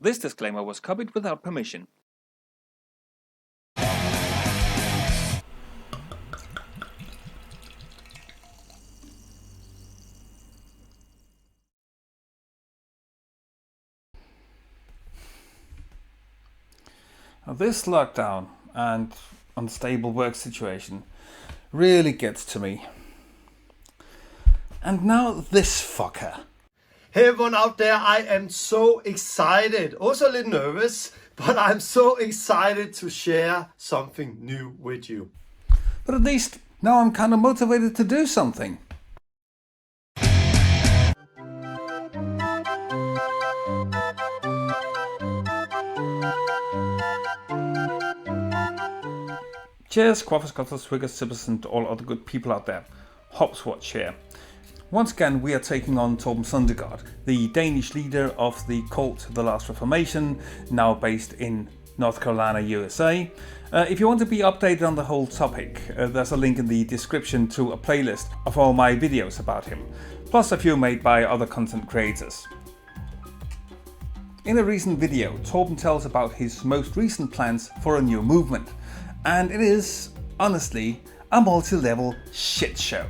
This disclaimer was copied without permission. Now, this lockdown and unstable work situation really gets to me. And now this fucker. Hey everyone out there, I am so excited, also a little nervous, but I'm so excited to share something new with you. But at least now I'm kind of motivated to do something. Cheers, quaffers, gutters, swiggers, sippers and all other good people out there. Hopswatch here. Once again we are taking on Torben Søndergaard, the Danish leader of the cult The Last Reformation, now based in North Carolina, USA. If you want to be updated on the whole topic, there's a link in the description to a playlist of all my videos about him, plus a few made by other content creators. In a recent video, Torben tells about his most recent plans for a new movement. And it is, honestly, a multi-level shit show.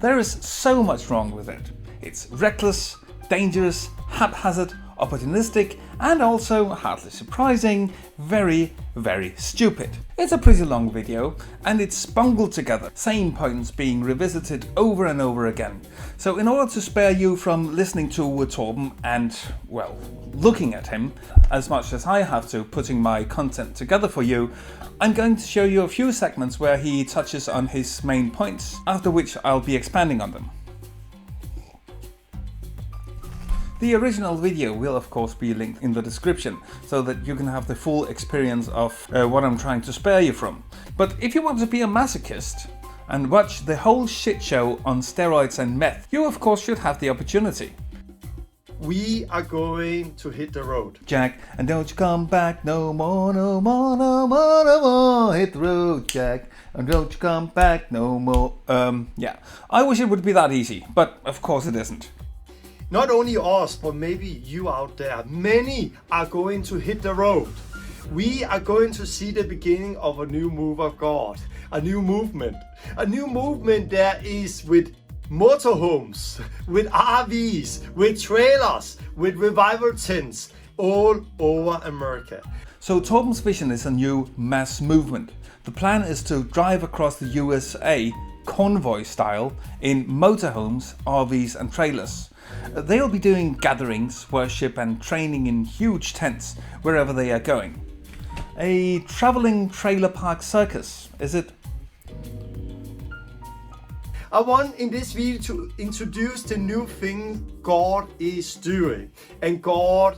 There is so much wrong with it. It's reckless, dangerous, haphazard, opportunistic, and also, hardly surprising, very, very stupid. It's a pretty long video, and it's bungled together, same points being revisited over and over again. So in order to spare you from listening to Torben and, well, looking at him, as much as I have to putting my content together for you, I'm going to show you a few segments where he touches on his main points, after which I'll be expanding on them. The original video will of course be linked in the description, so that you can have the full experience of what I'm trying to spare you from. But if you want to be a masochist and watch the whole shit show on steroids and meth, you of course should have the opportunity. We are going to hit the road. Jack, and don't you come back no more, no more, no more, no more. Hit the road, Jack, and don't you come back no more. Yeah, I wish it would be that easy, but of course it isn't. Not only us, but maybe you out there, many are going to hit the road. We are going to see the beginning of a new move of God, a new movement that is with motorhomes, with RVs, with trailers, with revival tents all over America. So Torben's vision is a new mass movement. The plan is to drive across the USA convoy style in motorhomes, RVs and trailers. They'll be doing gatherings, worship and training in huge tents wherever they are going. A traveling trailer park circus, is it? I want in this video to introduce the new thing God is doing. And God,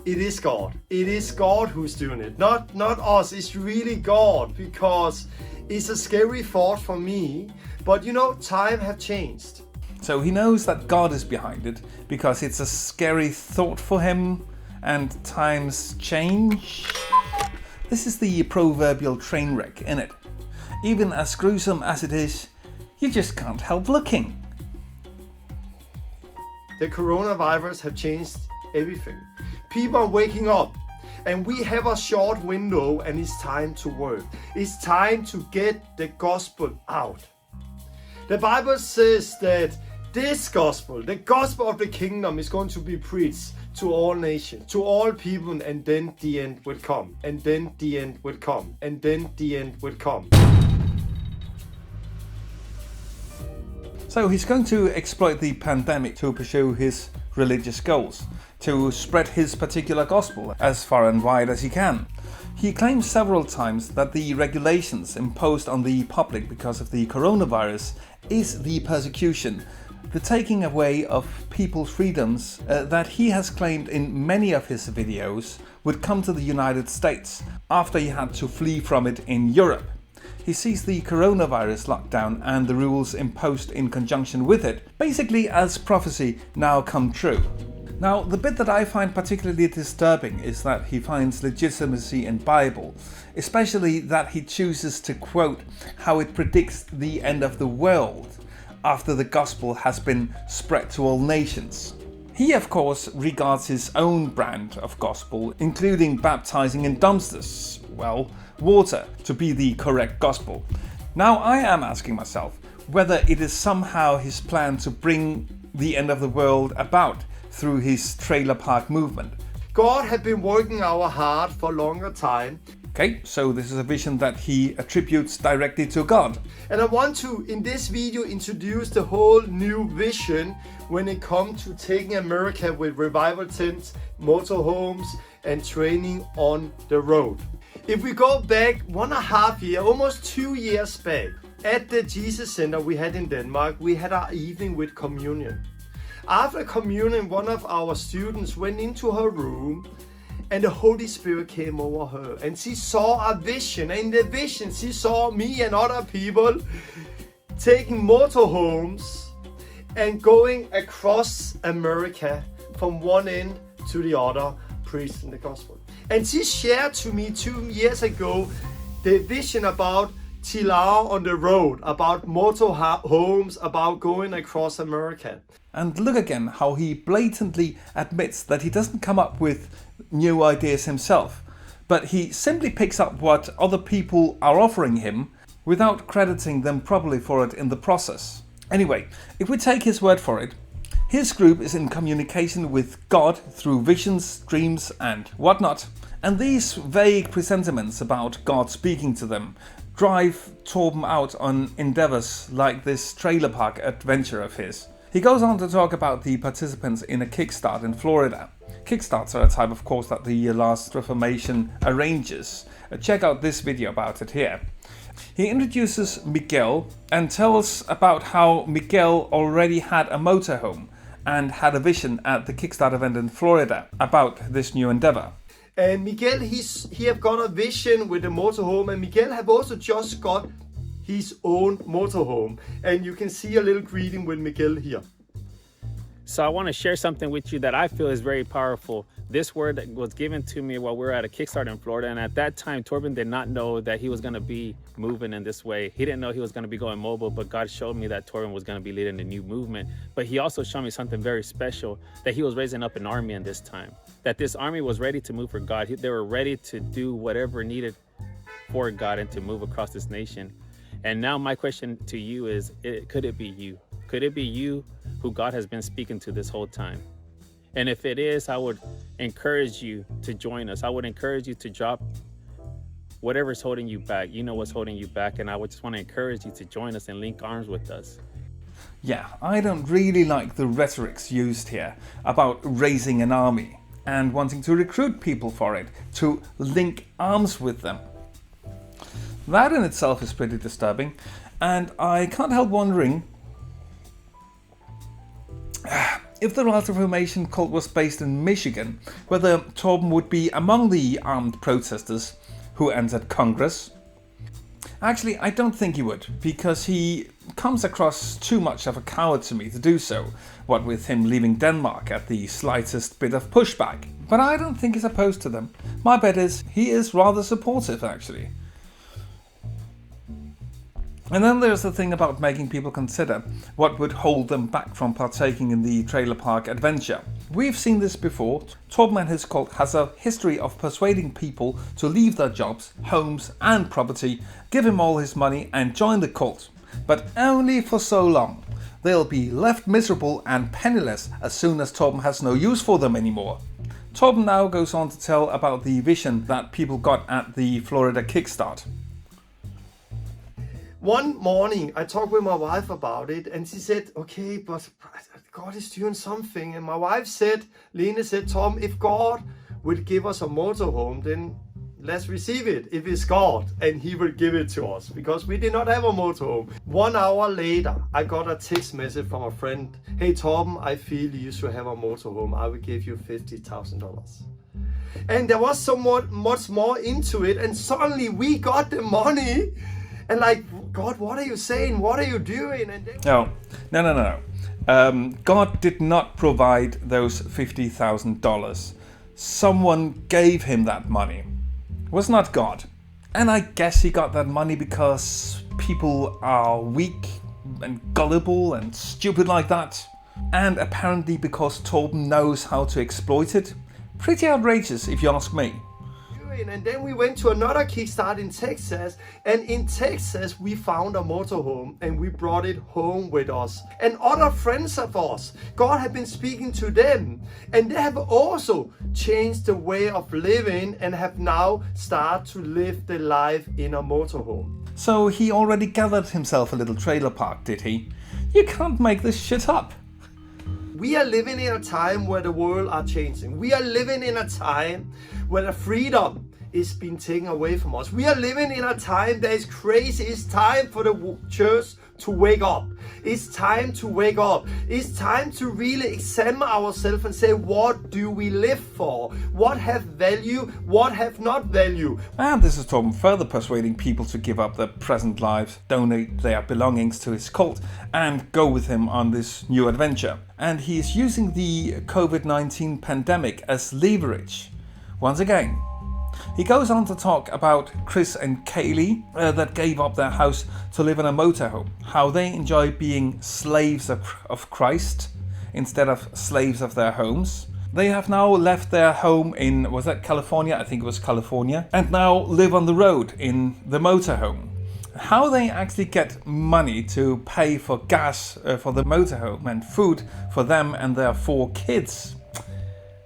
it is God. It is God who's doing it, not us. It's really God, because it's a scary thought for me. But you know, time have changed. So he knows that God is behind it because it's a scary thought for him and times change. This is the proverbial train wreck, innit? Even as gruesome as it is, you just can't help looking. The coronavirus have changed everything. People are waking up and we have a short window and it's time to work. It's time to get the gospel out. The Bible says that this gospel, the gospel of the kingdom, is going to be preached to all nations, to all people, and then the end will come, and then the end will come, and then the end will come. So he's going to exploit the pandemic to pursue his religious goals, to spread his particular gospel as far and wide as he can. He claims several times that the regulations imposed on the public because of the coronavirus is the persecution, the taking away of people's freedoms that he has claimed in many of his videos would come to the United States after he had to flee from it in Europe. He sees the coronavirus lockdown and the rules imposed in conjunction with it basically as prophecy now come true. Now, the bit that I find particularly disturbing is that he finds legitimacy in Bible, especially that he chooses to quote how it predicts the end of the world after the gospel has been spread to all nations. He of course regards his own brand of gospel, including baptizing in dumpsters, well, water, to be the correct gospel. Now I am asking myself whether it is somehow his plan to bring the end of the world about through his trailer park movement. God had been working our heart for a longer time. Okay, so this is a vision that he attributes directly to God. And I want to, in this video, introduce the whole new vision when it comes to taking America with revival tents, motorhomes, and training on the road. If we go back 1.5 years, almost 2 years back, at the Jesus Center we had in Denmark, we had our evening with communion. After communion, one of our students went into her room and the Holy Spirit came over her and she saw a vision. And in the vision she saw me and other people taking motorhomes and going across America from one end to the other, preaching the gospel. And she shared to me 2 years ago the vision about Tilau on the road, about motorhomes, about going across America. And look again how he blatantly admits that he doesn't come up with new ideas himself, but he simply picks up what other people are offering him without crediting them properly for it in the process. Anyway, if we take his word for it, his group is in communication with God through visions, dreams and whatnot, and these vague presentiments about God speaking to them drive Torben out on endeavors like this trailer park adventure of his. He goes on to talk about the participants in a kickstart in Florida. Kickstarts are a type of course that the last Reformation arranges. Check out this video about it here. He introduces Miguel and tells about how Miguel already had a motorhome and had a vision at the Kickstart event in Florida about this new endeavor. And Miguel, he have got a vision with the motorhome, and Miguel have also just got his own motorhome. And you can see a little greeting with Miguel here. So I want to share something with you that I feel is very powerful. This word was given to me while we were at a Kickstart in Florida. And at that time, Torben did not know that he was going to be moving in this way. He didn't know he was going to be going mobile, but God showed me that Torben was going to be leading a new movement. But he also showed me something very special, that he was raising up an army in this time, that this army was ready to move for God. They were ready to do whatever needed for God and to move across this nation. And now my question to you is, could it be you? Could it be you who God has been speaking to this whole time? And if it is, I would encourage you to join us. I would encourage you to drop whatever's holding you back. You know what's holding you back, and I would just want to encourage you to join us and link arms with us. Yeah, I don't really like the rhetorics used here about raising an army and wanting to recruit people for it, to link arms with them. That in itself is pretty disturbing, and I can't help wondering if the Reformation cult was based in Michigan, whether Torben would be among the armed protesters who entered Congress. Actually, I don't think he would, because he comes across too much of a coward to me to do so, what with him leaving Denmark at the slightest bit of pushback. But I don't think he's opposed to them. My bet is he is rather supportive, actually. And then there's the thing about making people consider what would hold them back from partaking in the trailer park adventure. We've seen this before. Torben and his cult has a history of persuading people to leave their jobs, homes and property, give him all his money and join the cult. But only for so long. They'll be left miserable and penniless as soon as Torben has no use for them anymore. Torben now goes on to tell about the vision that people got at the Florida Kickstart. One morning I talked with my wife about it, and she said, okay, but God is doing something. And my wife said, Lene said, Tom, if God would give us a motorhome, then let's receive it. If it's God, and he will give it to us, because we did not have a motorhome. 1 hour later, I got a text message from a friend. Hey Tom, I feel you should have a motorhome. I will give you $50,000. And there was so much more into it, and suddenly we got the money. And like, God, what are you saying? What are you doing? And then... No. God did not provide those $50,000. Someone gave him that money. It was not God. And I guess he got that money because people are weak and gullible and stupid like that. And apparently because Torben knows how to exploit it. Pretty outrageous if you ask me. And then we went to another kickstart in Texas, and in Texas we found a motorhome and we brought it home with us. And other friends of ours, God had been speaking to them, and they have also changed the way of living and have now started to live the life in a motorhome. So he already gathered himself a little trailer park, did he? You can't make this shit up. We are living in a time where the world are changing. We are living in a time where the freedom is being taken away from us. We are living in a time that is crazy. It's time for the church to wake up. It's time to wake up. It's time to really examine ourselves and say, what do we live for? What have value? What have not value? And this is Torben further persuading people to give up their present lives, donate their belongings to his cult, and go with him on this new adventure. And he is using the COVID-19 pandemic as leverage. Once again, he goes on to talk about Chris and Kaylee that gave up their house to live in a motorhome, how they enjoy being slaves of Christ instead of slaves of their homes. They have now left their home in, was that California? I think it was California, and now live on the road in the motorhome. How they actually get money to pay for gas for the motorhome and food for them and their 4 kids,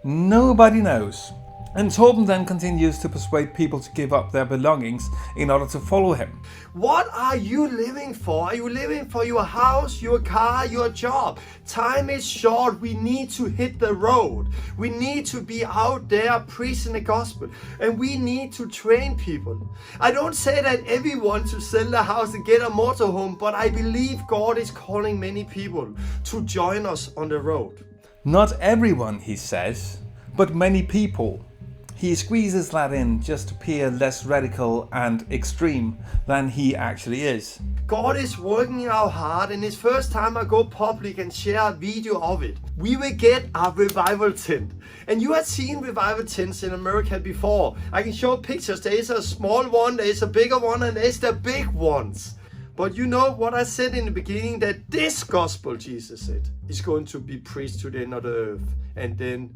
nobody knows. And Torben then continues to persuade people to give up their belongings in order to follow him. What are you living for? Are you living for your house, your car, your job? Time is short. We need to hit the road. We need to be out there preaching the gospel. And we need to train people. I don't say that everyone to sell their house and get a motorhome, but I believe God is calling many people to join us on the road. Not everyone, he says, but many people. He squeezes that in just to appear less radical and extreme than he actually is. God is working in our heart, and it's first time I go public and share a video of it. We will get a revival tent. And you have seen revival tents in America before. I can show pictures. There is a small one, there is a bigger one, and there is the big ones. But you know what I said in the beginning, that this gospel, Jesus said, is going to be preached to the end of the earth. And then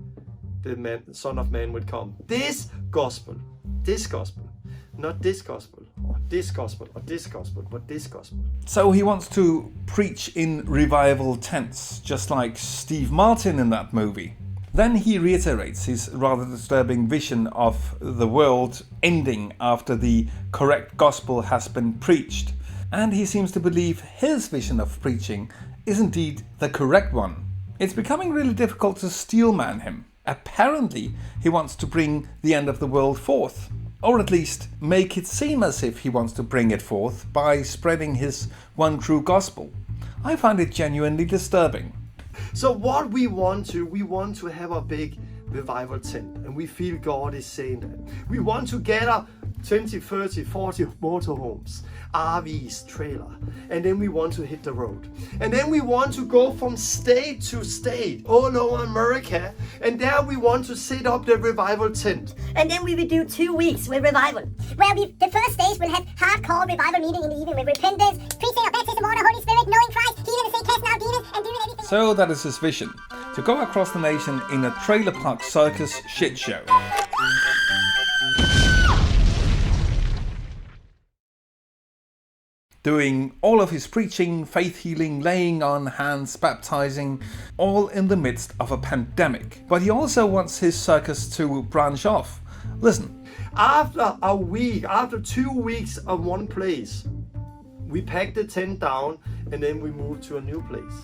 the Son of Man would come. This gospel, not this gospel, or this gospel, or this gospel, but this gospel. So he wants to preach in revival tents, just like Steve Martin in that movie. Then he reiterates his rather disturbing vision of the world ending after the correct gospel has been preached. And he seems to believe his vision of preaching is indeed the correct one. It's becoming really difficult to steelman him. Apparently, he wants to bring the end of the world forth, or at least make it seem as if he wants to bring it forth by spreading his one true gospel. I find it genuinely disturbing. So what we want to have a big revival tent, and we feel God is saying that. We want to gather 20, 30, 40 motorhomes, RVs, trailer, and then we want to hit the road. And then we want to go from state to state all over America, and there we want to set up the revival tent. And then we will do 2 weeks with revival. Well, the first days we'll have hardcore revival meeting in the evening with repentance, preaching of baptism of the Holy Spirit, knowing Christ, healing the sick, casting out demons, and doing everything. So that is his vision, to go across the nation in a trailer park circus shit show. Doing all of his preaching, faith healing, laying on hands, baptizing, all in the midst of a pandemic. But he also wants his circus to branch off. Listen. After a week, after 2 weeks of one place, we packed the tent down and then we moved to a new place,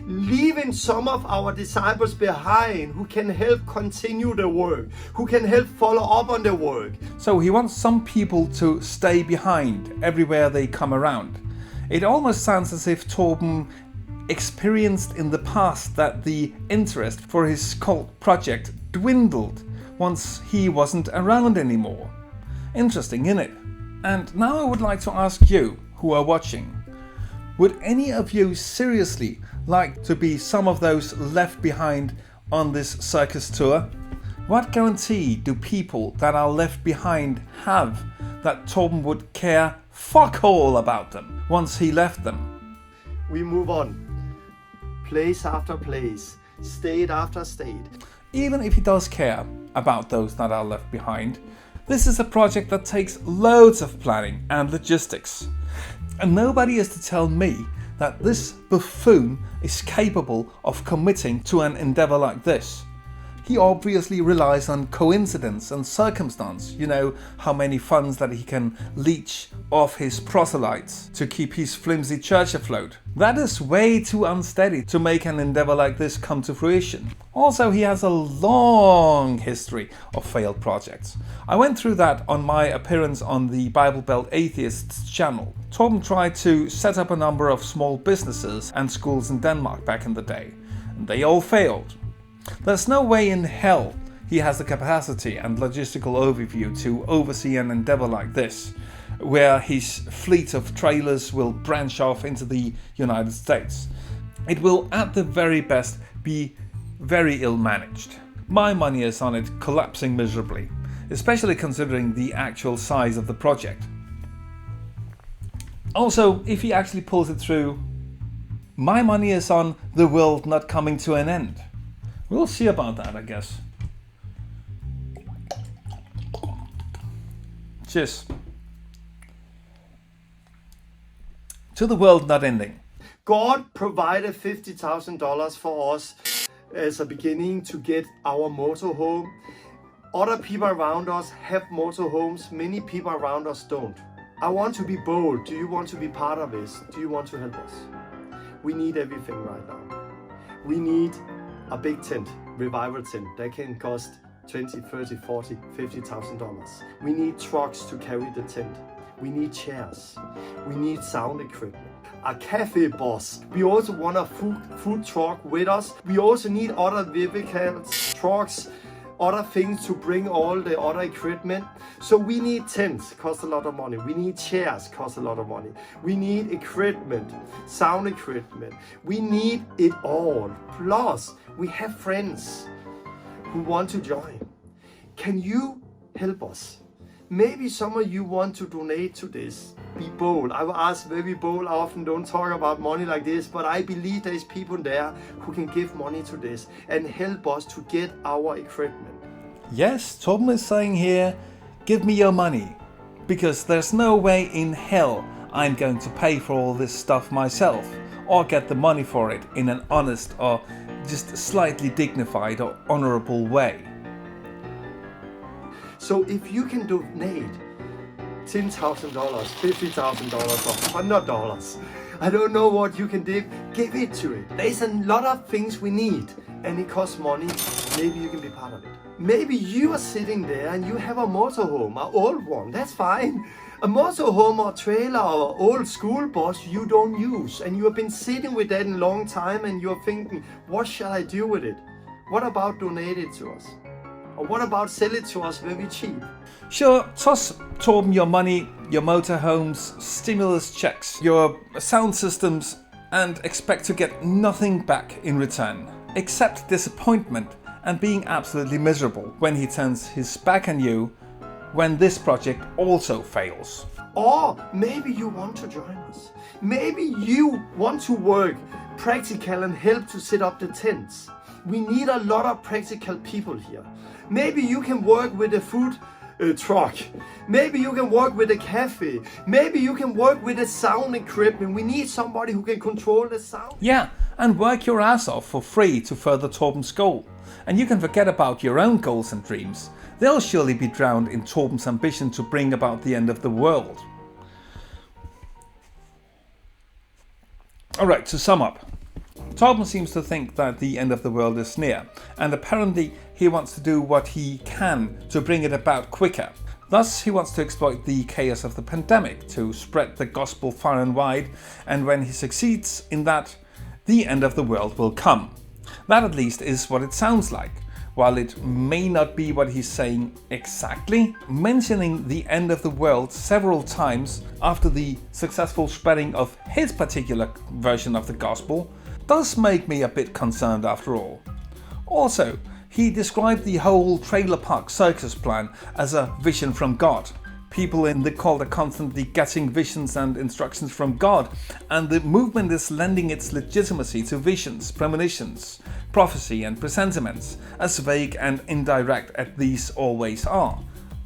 leaving some of our disciples behind who can help continue the work, who can help follow up on the work. So he wants some people to stay behind everywhere they come around. It almost sounds as if Torben experienced in the past that the interest for his cult project dwindled once he wasn't around anymore. Interesting, innit? And now I would like to ask you, who are watching, would any of you seriously like to be some of those left behind on this circus tour? What guarantee do people that are left behind have that Torben would care fuck all about them once he left them? We move on. place after place, state after state. Even if he does care about those that are left behind, this is a project that takes loads of planning and logistics. And nobody is to tell me that this buffoon is capable of committing to an endeavor like this. He obviously relies on coincidence and circumstance, you know, how many funds that he can leech off his proselytes to keep his flimsy church afloat. That is way too unsteady to make an endeavor like this come to fruition. Also, he has a long history of failed projects. I went through that on my appearance on the Bible Belt Atheists channel. Torben tried to set up a number of small businesses and schools in Denmark back in the day, and they all failed. There's no way in hell he has the capacity and logistical overview to oversee an endeavor like this, where his fleet of trailers will branch off into the United States. It will at the very best be very ill managed. My money is on it collapsing miserably, especially considering the actual size of the project. Also, if he actually pulls it through, my money is on the world not coming to an end. We'll see about that, I guess. Cheers. To the world not ending. God provided $50,000 for us as a beginning to get our motorhome. Other people around us have motorhomes. Many people around us don't. I want to be bold. Do you want to be part of this? Do you want to help us? We need everything right now. We need a big tent, revival tent, that can cost $20, $30, $40, $50,000. We need trucks to carry the tent. We need chairs. We need sound equipment. A cafe bus. We also want a food truck with us. We also need other vehicles, trucks, other things to bring all the other equipment. So we need tents, cost a lot of money. We need chairs, cost a lot of money. We need equipment, sound equipment. We need it all. Plus, we have friends who want to join. Can you help us? Maybe some of you want to donate to this. Be bold. I will ask very bold. I often don't talk about money like this, but I believe there's people there who can give money to this and help us to get our equipment. Yes, Torben is saying here, give me your money, because there's no way in hell I'm going to pay for all this stuff myself, or get the money for it in an honest or just slightly dignified or honorable way. So if you can donate $10,000, $50,000, or $100, I don't know what you can do, give it to it. There's a lot of things we need and it costs money. Maybe you can be part of it. Maybe you are sitting there and you have a motorhome, an old one, that's fine. A motorhome or trailer or old school bus you don't use, and you have been sitting with that in a long time and you're thinking, what shall I do with it? What about donate it to us? Or what about sell it to us very cheap? Sure, toss Torben your money, your motorhomes, stimulus checks, your sound systems, and expect to get nothing back in return, except disappointment and being absolutely miserable when he turns his back on you when this project also fails. Or maybe you want to join us. Maybe you want to work practical and help to set up the tents. We need a lot of practical people here. Maybe you can work with a food truck. Maybe you can work with a cafe. Maybe you can work with the sound equipment. We need somebody who can control the sound. Yeah, and work your ass off for free to further Torben's goal. And you can forget about your own goals and dreams. They'll surely be drowned in Torben's ambition to bring about the end of the world. Alright, to sum up. Torben seems to think that the end of the world is near, and apparently he wants to do what he can to bring it about quicker. Thus, he wants to exploit the chaos of the pandemic to spread the gospel far and wide, and when he succeeds in that, the end of the world will come. That at least is what it sounds like. While it may not be what he's saying exactly, mentioning the end of the world several times after the successful spreading of his particular version of the gospel does make me a bit concerned after all. Also, he described the whole trailer park circus plan as a vision from God, People in the cult are constantly getting visions and instructions from God, and the movement is lending its legitimacy to visions, premonitions, prophecy and presentiments, as vague and indirect as these always are.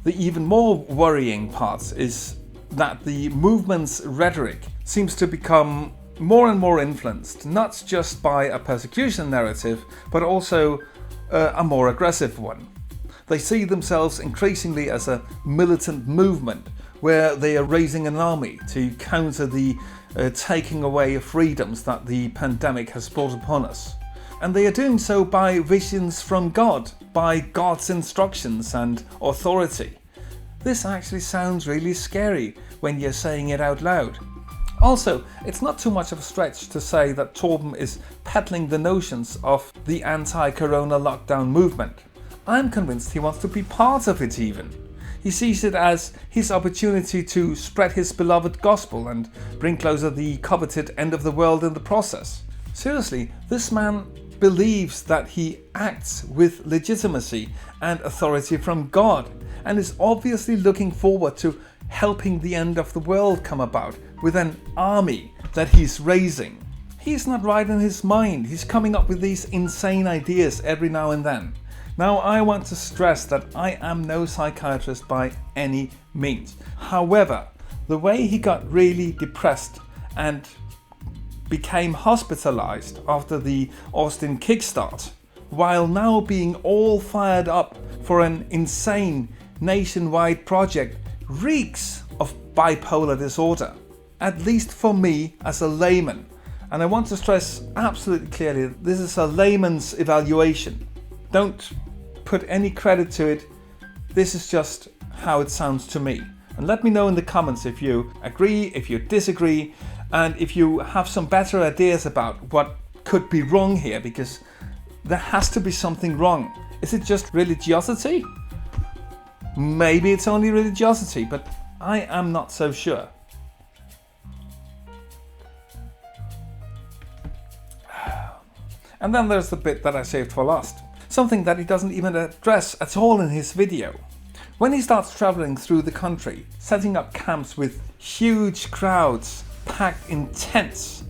The even more worrying part is that the movement's rhetoric seems to become more and more influenced, not just by a persecution narrative, but also a more aggressive one. They see themselves increasingly as a militant movement where they are raising an army to counter the taking away of freedoms that the pandemic has brought upon us. And they are doing so by visions from God, by God's instructions and authority. This actually sounds really scary when you're saying it out loud. Also, it's not too much of a stretch to say that Torben is peddling the notions of the anti-corona lockdown movement. I'm convinced he wants to be part of it even. He sees it as his opportunity to spread his beloved gospel and bring closer the coveted end of the world in the process. Seriously, this man believes that he acts with legitimacy and authority from God, and is obviously looking forward to helping the end of the world come about with an army that he's raising. He's not right in his mind. He's coming up with these insane ideas every now and then. Now, I want to stress that I am no psychiatrist by any means. However, the way he got really depressed and became hospitalized after the Austin kickstart, while now being all fired up for an insane nationwide project, reeks of bipolar disorder, at least for me as a layman. And I want to stress absolutely clearly, this is a layman's evaluation. Don't put any credit to it. This is just how it sounds to me. And let me know in the comments if you agree, if you disagree, and if you have some better ideas about what could be wrong here, because there has to be something wrong. Is it just religiosity? Maybe it's only religiosity, but I am not so sure. And then there's the bit that I saved for last. Something that he doesn't even address at all in his video. When he starts traveling through the country, setting up camps with huge crowds packed in tents,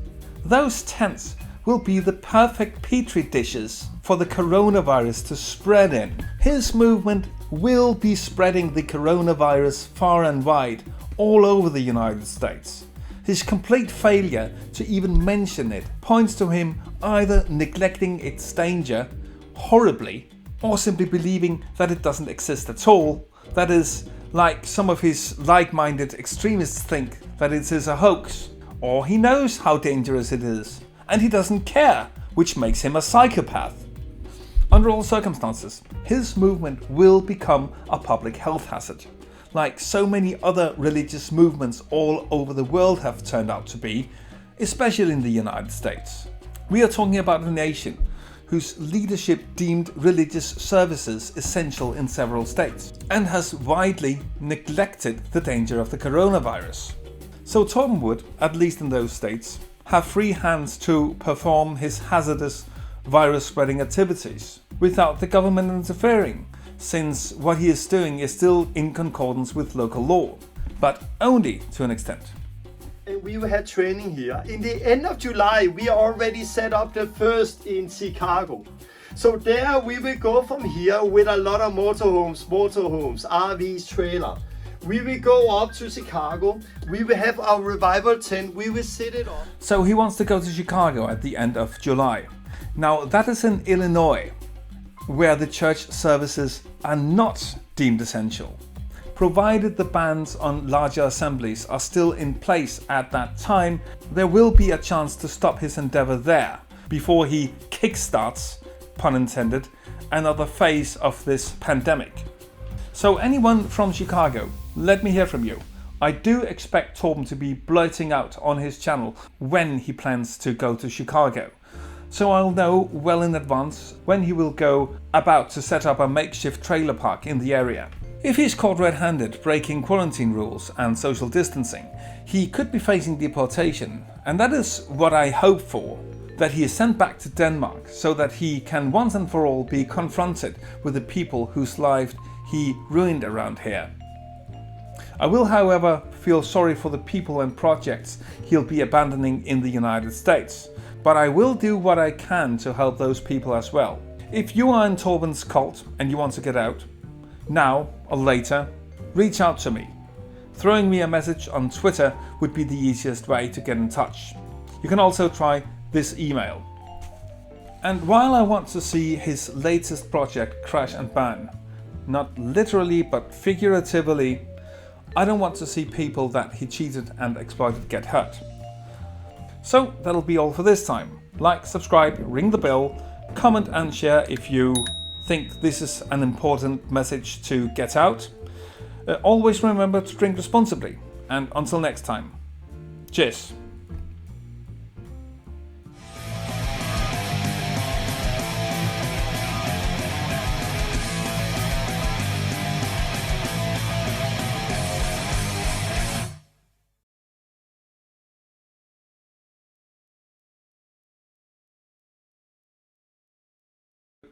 those tents will be the perfect petri dishes for the coronavirus to spread in. His movement will be spreading the coronavirus far and wide all over the United States. His complete failure to even mention it points to him either neglecting its danger horribly, or simply believing that it doesn't exist at all. That is, like some of his like-minded extremists think that it is a hoax, or he knows how dangerous it is, and he doesn't care, which makes him a psychopath. Under all circumstances, his movement will become a public health hazard, like so many other religious movements all over the world have turned out to be, especially in the United States. We are talking about a nation whose leadership deemed religious services essential in several states, and has widely neglected the danger of the coronavirus. So Torben would, at least in those states, have free hands to perform his hazardous virus-spreading activities without the government interfering, since what he is doing is still in concordance with local law, but only to an extent. And we had training here. In the end of July, we already set up the first in Chicago. So there we will go from here with a lot of motorhomes, RVs, trailer. We will go up to Chicago. We will have our revival tent. We will set it up. So he wants to go to Chicago at the end of July. Now that is in Illinois, where the church services are not deemed essential. Provided the bans on larger assemblies are still in place at that time, there will be a chance to stop his endeavor there before he kickstarts, pun intended, another phase of this pandemic. So anyone from Chicago, let me hear from you. I do expect Torben to be blurting out on his channel when he plans to go to Chicago. So I'll know well in advance when he will go about to set up a makeshift trailer park in the area. If he's caught red-handed breaking quarantine rules and social distancing, he could be facing deportation, and that is what I hope for, that he is sent back to Denmark so that he can once and for all be confronted with the people whose lives he ruined around here. I will, however, feel sorry for the people and projects he'll be abandoning in the United States, but I will do what I can to help those people as well. If you are in Torben's cult and you want to get out, now or later, reach out to me. Throwing me a message on Twitter would be the easiest way to get in touch. You can also try this email. And while I want to see his latest project crash and burn, not literally but figuratively, I don't want to see people that he cheated and exploited get hurt. So that'll be all for this time. Like, subscribe, ring the bell, comment and share if you think this is an important message to get out. Always remember to drink responsibly, and until next time, cheers.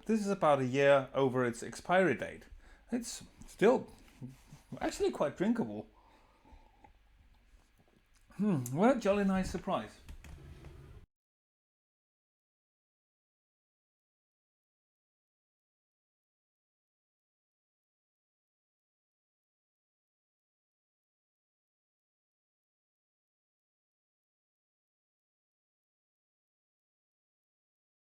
This is about a year over its expiry date. It's still actually quite drinkable. What a jolly nice surprise.